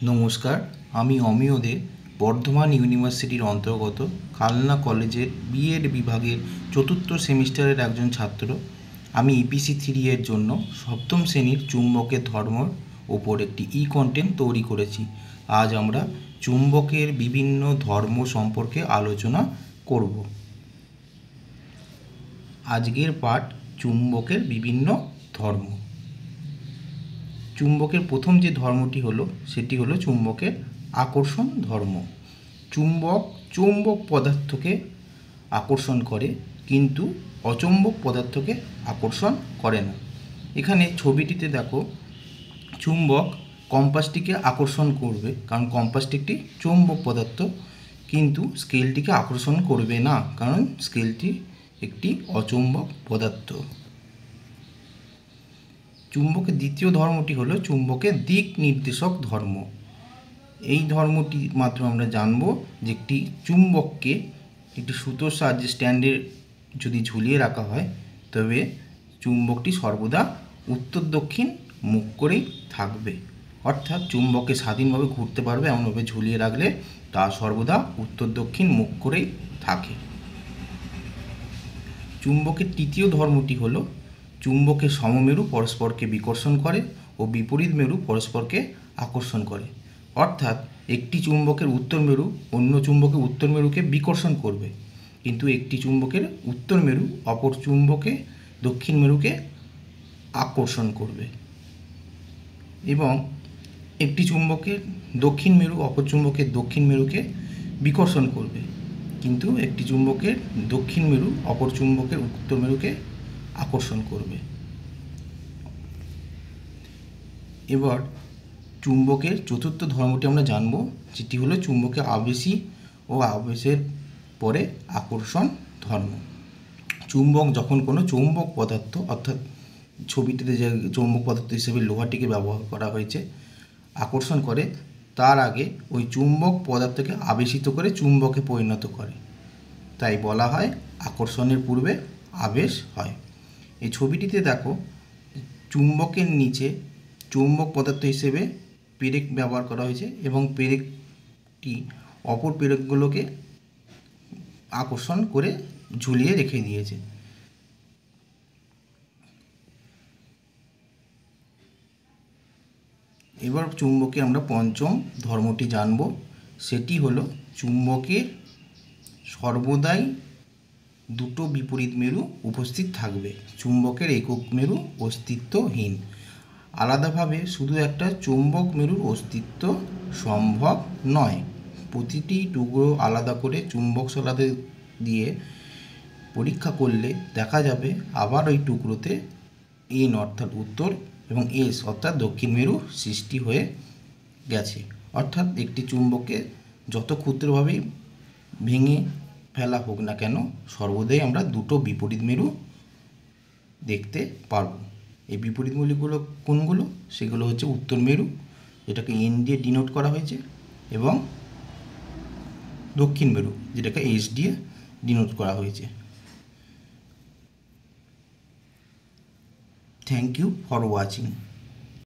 নমস্কার, আমি অমিয় দে বর্ধমান ইউনিভার্সিটির অন্তর্গত কালনা কলেজের বিএড বিভাগের চতুর্থ সেমিস্টারের একজন ছাত্র। আমি ইপিসি 3 এর জন্য সপ্তম শ্রেণীর চুম্বকের ধর্মর ওপর একটি কন্টেন্ট তৈরি করেছি। আজ আমরা চুম্বকের বিভিন্ন ধর্ম সম্পর্কে আলোচনা করব। আজকের পাঠ চুম্বকের বিভিন্ন ধর্ম। চুম্বকের প্রথম যে ধর্মটি হলো সেটি হলো চুম্বকের আকর্ষণ ধর্ম। চুম্বক চৌম্বক পদার্থকে আকর্ষণ করে, কিন্তু অচৌম্বক পদার্থকে আকর্ষণ করে না। এখানে ছবিটিতে দেখো, চুম্বক কম্পাসটিকে আকর্ষণ করবে, কারণ কম্পাসটি একটি চৌম্বক পদার্থ, কিন্তু স্কেলটিকে আকর্ষণ করবে না, কারণ স্কেলটি একটি অচৌম্বক পদার্থ। চুম্বকের দ্বিতীয় ধর্মটি হলো চুম্বকের দিক নির্দেশক ধর্ম। এই ধর্মটি মাত্র আমরা জানব যে একটি চুম্বককে একটি সুতোর সাহায্যে স্ট্যান্ডে যদি ঝুলিয়ে রাখা হয়, তবে চুম্বকটি সর্বদা উত্তর দক্ষিণ মুখ করেই থাকবে। অর্থাৎ চুম্বককে স্বাধীনভাবে ঘুরতে পারবে এমনভাবে ঝুলিয়ে রাখলে তা সর্বদা উত্তর দক্ষিণ মুখ করেই থাকে। চুম্বকের তৃতীয় ধর্মটি হলো চুম্বকের সমমেরু পরস্পরকে বিকর্ষণ করে ও বিপরীত মেরু পরস্পরকে আকর্ষণ করে। অর্থাৎ একটি চুম্বকের উত্তর মেরু অন্য চুম্বকের উত্তর মেরুকে বিকর্ষণ করবে, কিন্তু একটি চুম্বকের উত্তর মেরু অপর চুম্বকে দক্ষিণ মেরুকে আকর্ষণ করবে, এবং একটি চুম্বকের দক্ষিণ মেরু অপর চুম্বকের দক্ষিণ মেরুকে বিকর্ষণ করবে, কিন্তু একটি চুম্বকের দক্ষিণ মেরু অপর চুম্বকের উত্তর মেরুকে আকর্ষণ করবে। এবার চুম্বকের চতুর্থ ধর্মটি আমরা জানব, যেটি হলো চুম্বকের আবেশী ও আবেশের পরে আকর্ষণ ধর্ম। চুম্বক যখন কোনো চৌম্বক পদার্থ, অর্থাৎ ছবিটিতে যে চৌম্বক পদার্থ হিসেবে লোহাটিকে ব্যবহার করা হয়েছে, আকর্ষণ করে, তার আগে ওই চুম্বক পদার্থকে আবেশিত করে চুম্বকে পরিণত করে, তাই বলা হয় আকর্ষণের পূর্বে আবেশ হয়। এই ছবিটিতে দেখো, চুম্বকের নিচে চৌম্বক পদার্থ হিসেবে পেরেক ব্যবহার করা হয়েছে, এবং পেরেকটি অপর পেরেকগুলোকে আকর্ষণ করে ঝুলিয়ে রেখে দিয়েছে। এবার চুম্বকের আমরা পঞ্চম ধর্মটি জানব, সেটি হলো চুম্বকের সর্বদাই দুটো বিপরীত মেরু উপস্থিত থাকবে। চুম্বকের একক মেরু অস্তিত্বহীন। আলাদাভাবে শুধু একটা চৌম্বক মেরুর অস্তিত্ব সম্ভব নয়। প্রতিটি টুকরো আলাদা করে চুম্বক শলাতে দিয়ে পরীক্ষা করলে দেখা যাবে আবার ওই টুকরোতে এন অর্থাৎ উত্তর এবং এস অর্থাৎ দক্ষিণ মেরু সৃষ্টি হয়ে গেছে। অর্থাৎ একটি চুম্বককে যত ক্ষুদ্রভাবেই ভেঙে ফেলা হোক না কেন, সর্বদাই আমরা দুটো বিপরীত মেরু দেখতে পারব। এই বিপরীত মেরুগুলো কোনগুলো? সেগুলো হচ্ছে উত্তর মেরু, যেটাকে এন দিয়ে ডিনোট করা হয়েছে, এবং দক্ষিণ মেরু, যেটাকে এস দিয়ে ডিনোট করা হয়েছে। Thank you for watching.